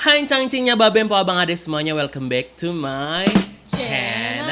Hai cangcingnya babem po abang ade semuanya, welcome back to my channel.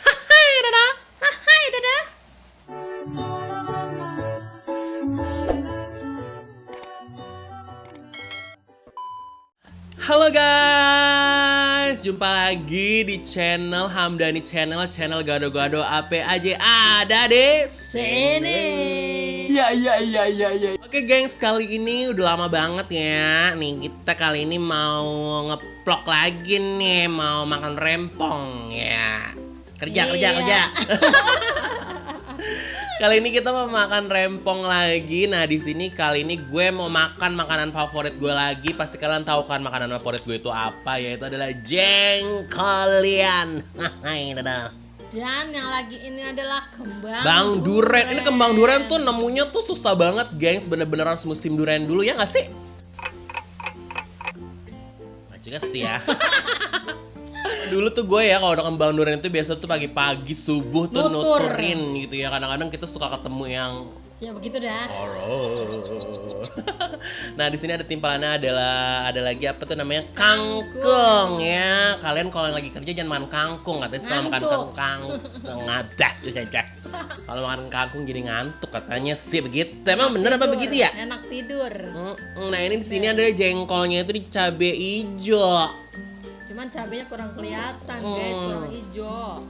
Hai dada, hai dada. Halo guys, jumpa lagi di channel Hamdani channel gado-gado apa aja ada di sini. Iya. Oke gengs, kali ini udah lama banget ya. Nih kita kali ini mau ngeplok lagi nih, mau makan rempong ya. Kerja. Kali ini kita mau makan rempong lagi. Nah di sini kali ini gue mau makan makanan favorit gue lagi. Pasti kalian tahu kan makanan favorit gue itu apa? Yaitu adalah jengkolian. Dan yang lagi ini adalah kembang duren. Ini kembang duren tuh nemunya tuh susah banget gengs. Bener-bener harus musim duren dulu ya nggak sih? Nggak juga sih ya. Dulu tuh gue ya kalau ada kembang duren itu biasa tuh pagi-pagi subuh tuh nuturin gitu ya. Kadang-kadang kita suka ketemu yang ya begitu dah. Nah di sini ada timpalannya ada lagi apa tuh namanya kangkung ya. Kalian kalau lagi kerja jangan makan kangkung, katanya kalau makan kangkung ngadah tuh saja. Kalau makan kangkung jadi ngantuk katanya sih begitu. Emang bener apa begitu ya? Enak tidur. Nah ini di sini ada jengkolnya itu di cabe ijo. Cuman cabenya kurang kelihatan guys, kurang hijau.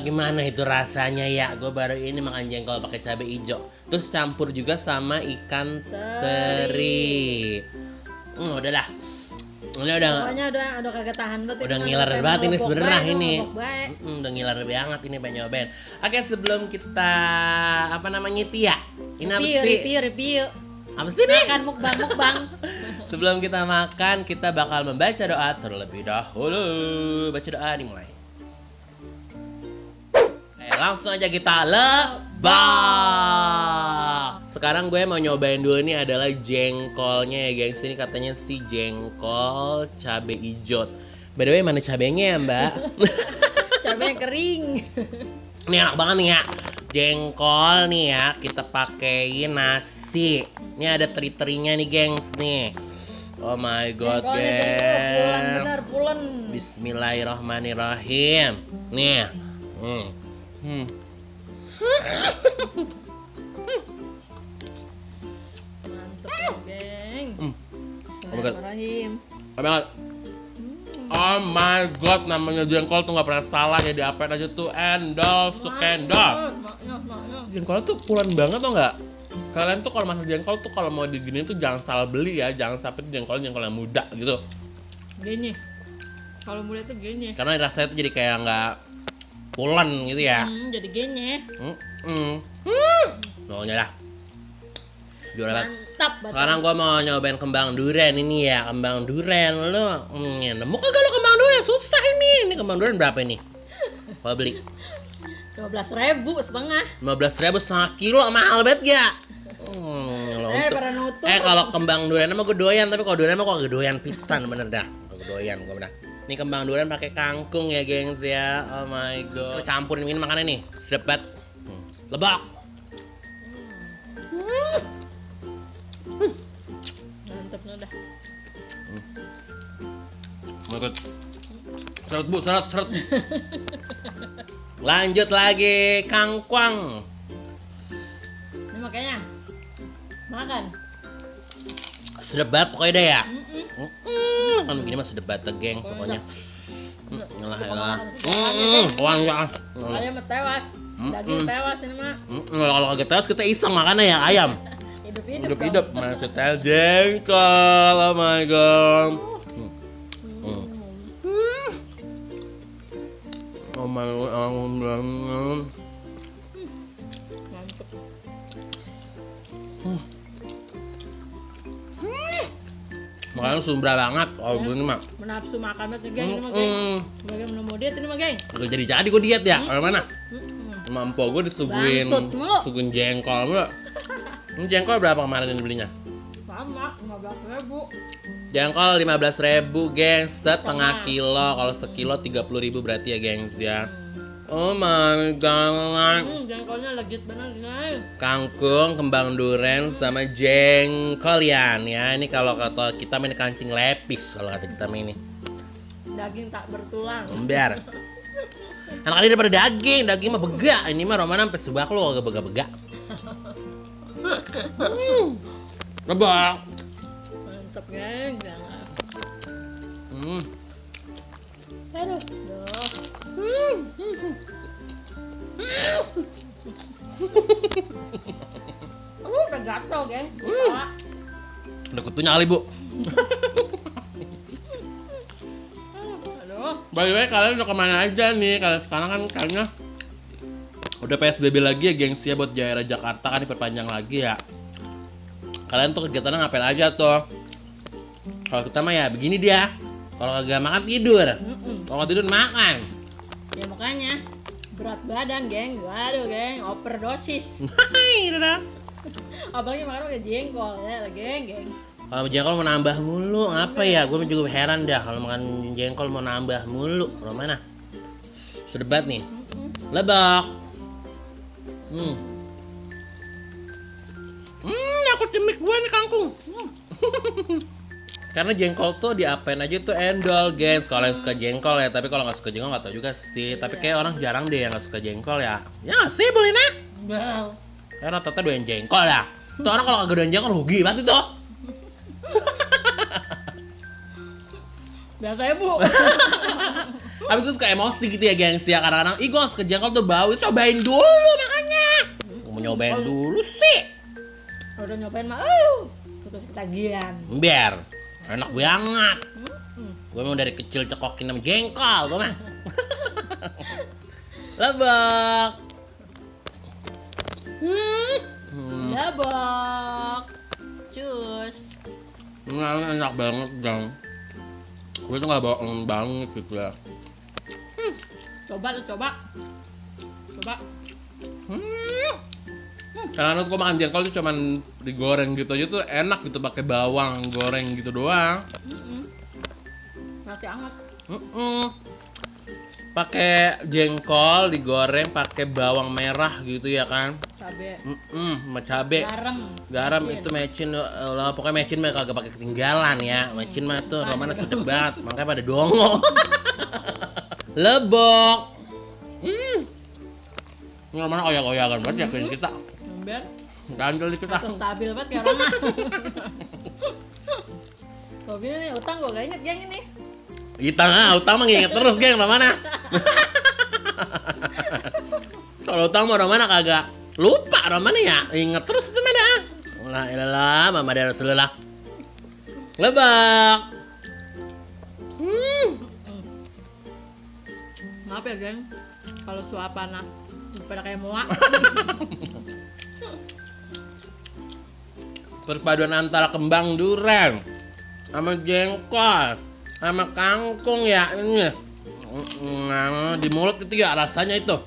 Gimana itu rasanya ya? Gue baru ini makan jengkol pakai cabai hijau. Terus campur juga sama ikan teri. Udahlah. Ini pokoknya udah kagak tahan banget. Udah ngiler banget ini sebenarnya ini. Udah ngiler banget ini pengen nyobain. Oke, sebelum kita Tia. Ini apa sih? Review. Apa sih nih? Makan mukbang. Sebelum kita makan, kita bakal membaca doa terlebih dahulu. Baca doa dimulai. Langsung aja kita lebak. Sekarang gue mau nyobain dulu nih adalah jengkolnya ya gengs. Ini katanya si jengkol cabe hijau. By the way mana cabenya ya mbak? Cabenya kering. Ini enak banget nih ya. Jengkol nih ya, kita pakein nasi. Ini ada teri-terinya nih gengs nih. Oh my god gengs. Pulen. Bismillahirrahmanirrahim. Nih. Mantap geng. Bismillahirrahmanirrahim. Oh my god, namanya jengkol tuh gak pernah salah ya, diapain aja tuh endorse tuh kendor. Jengkol tuh pulen banget tau gak? Kalian tuh kalau masak jengkol tuh kalau mau digini tuh jangan salah beli ya, jangan sampai tuh jengkol yang muda gitu. Gini. Kalau muda tuh gini. Karena rasanya tuh jadi kayak nggak pulen gitu ya. Jadi gini. Pokoknya dah. Juara banget. Mantap. Sekarang gua mau nyobain kembang duren ini ya, kembang duren lo. Nemu kagak lo kembang duren? Susah ini. Ini kembang duren berapa ini? Kalau beli 12.000 setengah. 15.000 setengah kilo, mahal banget ya. Pada nutup. Kalau kembang durian mah gue doyan, tapi kalau durian mah kok doyan pisan bener dah. Gue doyan gue bener. Ini kembang durian pakai kangkung ya, gengs ya. Oh my god. Kita campurin ini makannya nih. Sedap banget. Lebak. Mantep udah. Mantap. Seret. Lanjut lagi kangkung. Ini makanya makan. Sedap banget pokoknya deh ya. Kan begini mah sedap banget gengs pokoknya. Ngelah. Wangi. Ayam tewas. Daging tewas ini mah. Kalau kagak tewas kita iseng makannya ya ayam. Hidup-hidup. Maksudnya jengkol. Oh my god. Oh my god. Mantep. Makanya sumbra banget. Oh ini mah Menafsu makan banget nih geng. Ini mah geng. Bagaimana mau diet ini mah geng. udah jadi gue diet ya. Mana? Mampu gue disuguhin jengkol mulu. Ini jengkol berapa kemarin ini belinya? Sama 15.000. Jengkol 15.000 gengs, setengah kilo. Kalau sekilo 30.000 berarti ya gengs ya. Oh my god. Jengkolnya legit bener guys. Kangkung, kembang duren, sama jengkolian ya. Ini kalau kata kita main kancing lepis kalau kata kita main ini. Daging tak bertulang. Ember. Anak kali daripada daging mah begak. Ini mah Romana sampai sebak lo agak bega-bega. Rebak. Mantep geng. Aduh. Udah gatel geng. Udah kutunya kali bu. Aduh. By the way, kalian udah kemana aja nih? Kalian sekarang kan kayaknya udah PSBB lagi ya gengs ya, buat daerah Jakarta kan diperpanjang lagi ya. Kalian tuh kegiatannya ngapain aja tuh? Kalau kita mah ya begini dia. Kalau kagak makan tidur. Kalau nggak tidur makan. Ya makanya berat badan geng. Waduh geng, overdosis. Hai, dadah. Apalagi makan pakai jengkol ya, geng. Kalau jengkol mau nambah mulu, apa ya? Gue juga heran dah kalau makan jengkol mau nambah mulu. Kalau mana? Sedebat nih. Lebak. Aku cemik gue nih kangkung. Karena jengkol tuh diapain aja tuh endol, gengs. Kalau yang suka jengkol ya, tapi kalau nggak suka jengkol nggak tau juga sih. Tapi kayak orang jarang deh yang nggak suka jengkol ya. Ya nggak sih, boleh nak? Bel. Karena rata-rata doyan jengkol ya. Tuh orang kalau nggak doyan jengkol rugi banget itu. Biasa ya bu. Habis itu suka emosi gitu ya gengs ya. Kadang-kadang, ih gue nggak suka jengkol tuh bau. Cobain dulu makanya. Mau nyobain dulu sih. Udah nyobain mah, terus ketagihan. Biar enak banget. Gue emang dari kecil cekokin sama jengkol gue mah. Lebak. Dabok. Cus. Enak banget dong. Gue tuh gak bohong banget gitu ya. Coba. Karena gue makan jengkol tuh cuman digoreng gitu aja tuh enak gitu, pakai bawang goreng gitu doang. Nasi anget. Pakai jengkol digoreng pakai bawang merah gitu ya kan. Cabe. Sama cabe. Garam Mecin. itu mecin lah, pokoknya mecin mah kagak pakai ketinggalan ya. Mecin mah tuh Romana sedep banget, makanya pada dongo. Lebok. Romana oyak-oyakan banget ya kayak kita. Ember. Gandel di kita. Langsung stabil banget kayak orang. Kok gini nih, utang gue gak inget geng ini. Utang mah nginget terus geng Romana. Kalau utang mah Romana kagak lupa Romana ya, inget terus itu mah dah. La ilallah, Mama dari Rasulullah. Lebak. Maaf ya geng, kalau suapana pada kayak muak. Perpaduan antara kembang duren sama jengkol sama kangkung ya ini. Di mulut itu ya rasanya itu.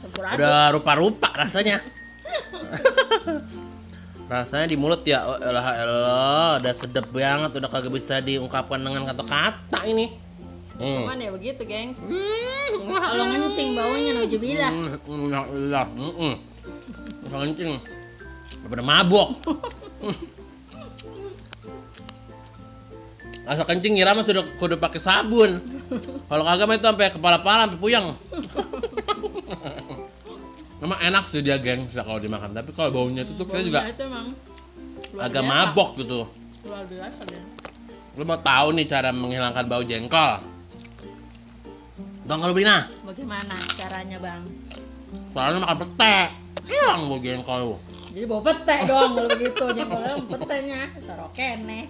Campur aduk. Udah rupa-rupa rasanya. Rasanya di mulut ya, oh elah, udah sedep banget, udah kagak bisa diungkapkan dengan kata-kata ini. Cuman ya begitu gengs. Kalau ngencing baunya naujubillah. Alhamdulillah. Kencing. Daripada mabok. Asal kencing ngira mah sudah kudu pakai sabun. Kalau kagak mah itu sampai kepala-pala sampai puyeng. Memang enak sih dia geng kalau dimakan, tapi kalau baunya itu tuh kita juga Baunya itu emang luar agak biasa. mabok gitu. Luar biasa geng. Lu mau tahu nih cara menghilangkan bau jengkol? Bang kalau Bina, Bagaimana caranya bang? soalnya makan pete, hilang bau jengkol lu. Jadi bawa pete dong kalau begitu. Jengkolnya petenya taruh kene.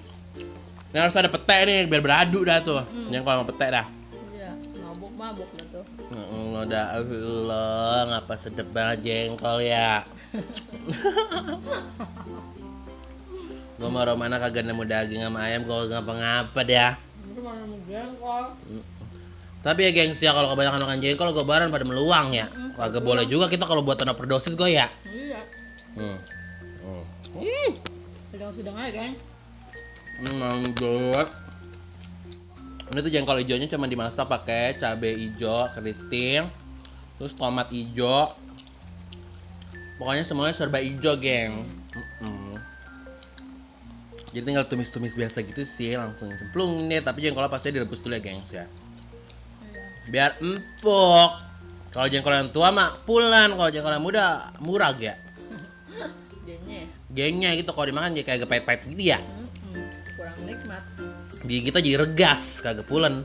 Ini harus ada pete nih biar beradu dah tuh, jengkol sama pete dah. Iya, mabuk lah tuh. Allah, ngapa sedep banget jengkol ya. Gue mau Romana kagak nemu daging sama ayam, gue ngapa-ngapa dah. Itu mana mau jengkol? Tapi ya gengs ya, kalau kebanyakan makan jengkol gobaran pada meluang ya. Kagak boleh juga kita kalau buat overdosis gue ya. Iya. Sedang-sedang aja geng. Manggut. Ini tuh jengkol hijaunya cuma dimasak pakai cabai hijau keriting, Terus tomat hijau. Pokoknya semuanya serba hijau, geng. Jadi tinggal tumis-tumis biasa gitu sih, langsung cemplung ini. Tapi jengkolnya pasti direbus dulu ya, gengs ya. Biar empuk. Kalau jengkol yang tua mah pulan, kalau jengkol yang muda murah ya. Gengnya gitu kalau dimakan jadi kayak pahit-pahit gitu ya. Kurang nikmat. Gigi kita jadi regas, kagak pulen.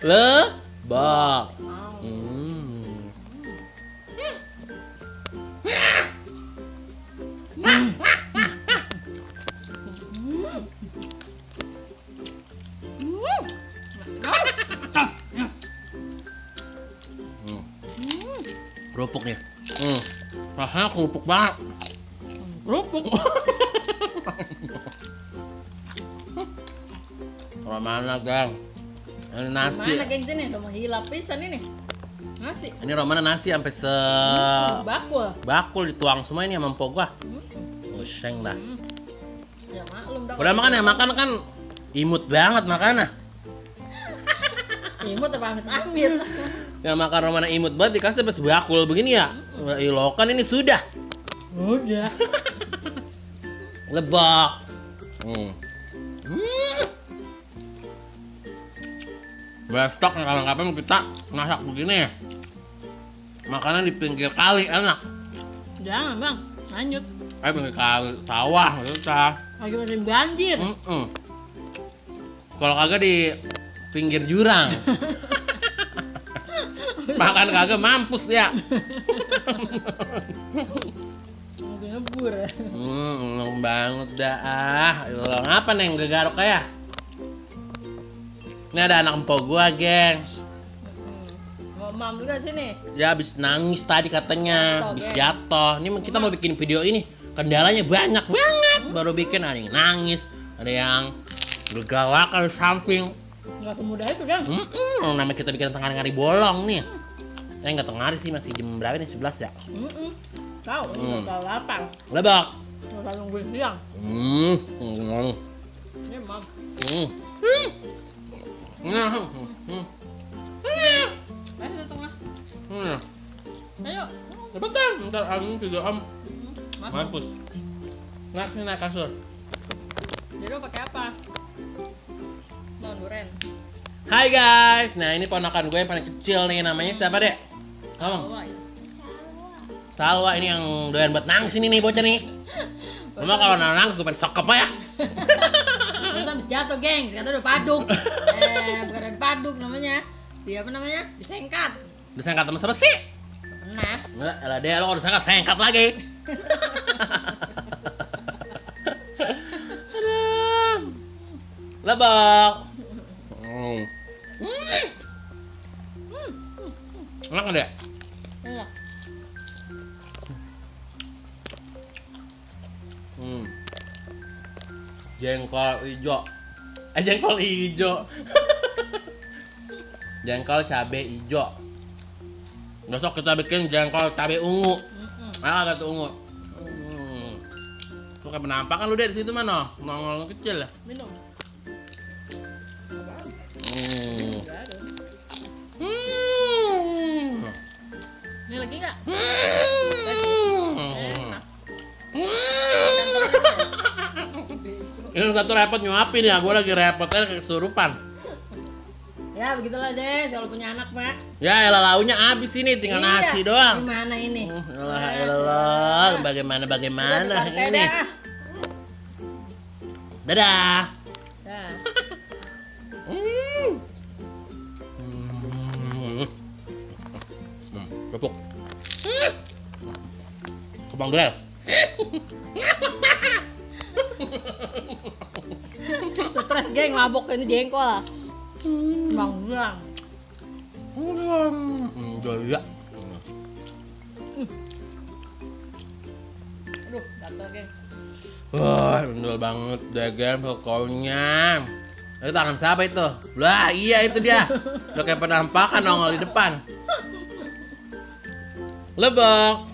Lebok. Kerupuk nih. Rasanya kerupuk banget. Kerupuk. Kalau mana, Gang? Ini nasi. Mana geng sini? Udah mau hilap pisan ini. Nasi. Ini Romana nasi sampai Bakul. bakul dituang semua ini sama empok gua. Useng dah. Ya maklum dah. Udah makan ya, makan kan imut banget makannya. Imut apa amit-amit. Ya makan Romana imut banget dikasih pas bakul begini ya. Ilokan ini sudah. Udah. Lebok. Besok kapan-kapan kita masak begini. Makanan di pinggir kali enak. Jangan bang, lanjut. Pinggir kali sawah kita. Lagi musim banjir. Kalau kagak di pinggir jurang. Makan kagak mampus ya. Lagi ngebur. Enak banget dah. Ngapa neng gegarok ya? Ini ada anak empok gua, gengs. Mau mam juga sini. Ya habis nangis tadi katanya, habis jatuh. Ini kita mau bikin video ini. Kendalanya banyak banget. Baru bikin ada yang nangis, ada yang bergalak di samping. Nggak semudah itu kan? Namanya kita bikin tengah hari bolong nih. Nggak tengah hari sih, masih jam berapa nih? 11 ya? Tahu, tahu lapang. Lebok. Nggak nunggu siang. Ini mam. Ayo tengah. Ayo. Cepetan, ntar angin juga om. Masuk. Mampus. Naik kasur. Jadi lo pakai apa? Daun duren. Hai guys, nah ini ponakan gue yang paling kecil nih, namanya siapa dek? Ngomong. Salwa, ini yang doyan buat nangis ini nih bocah nih. Cuma kalau nangis gue pengen sekep ya. Terus habis jatuh geng, kata udah paduk. Bukan ada paduk namanya. Dia apa namanya? Disengkat. Disengkat sama siapa sih? Pernah. Enggak, elah deh lo udah sengkat lagi. Aduh. Lebok. Enak nggak dek? Enak. Jengkol hijau. Jengkol hijau. Jengkol cabe hijau. Besok kita bikin jengkol cabe ungu. Ada tuh ungu. Lu kayak penampakan lu deh di situ mana? Nongol kecil ya. Minum. Ini lagi nggak? Ini satu repot nyuapin ya, gue lagi repotnya kesurupan. Ya begitulah deh, kalau punya anak mak. Ya elah launya habis ini, tinggal nasi doang. Gimana ini? Elah, bagaimana ini? Dadah. Dah. Kerupuk. Kembang duel. Stres geng, mabok ini jengkol. Bang bilang. Udah ya. Aduh, gatel geng. Wah, bener banget dagang pokoknya. Itu tangan siapa itu? Lah, iya itu dia. Udah kayak penampakan nongol di depan. Lebok.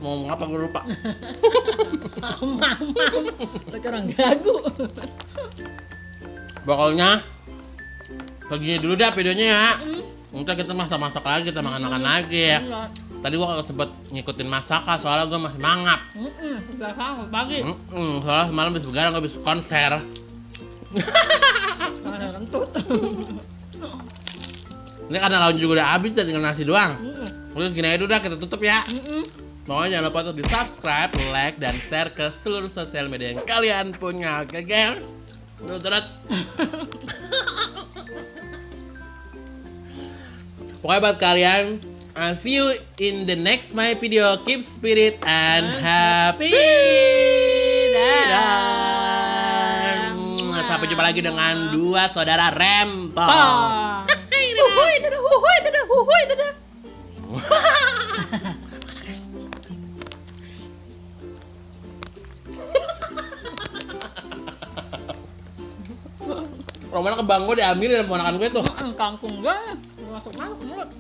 mau ngomong apa gue lupa. Mam. Lo kayak orang gagu. Pokoknya begini dulu dah videonya ya. Ntar kita masak-masak lagi, kita makan-makan lagi ya. Enggak. Tadi gua kagak sempet ngikutin masakan soalnya gua masih mangap. Udah sanggup pagi. Soalnya semalam habis begadang gua habis konser. Ada rentut. Ini karena lauknya juga udah habis, tinggal nasi doang. Terus gini aja dulu dah, kita tutup ya. Pokoknya jangan lupa untuk di subscribe, like, dan share ke seluruh sosial media yang kalian punya. Oke, geng? Turut-turut. Pokoknya buat kalian, see you in the next my video. Keep spirit and happy. Dadah. Sampai jumpa lagi dengan dua saudara rempong. Huhuy, dadah. Romana kebang gue diambil dari ponakan gue tuh. Kangkung gue masuk mulut.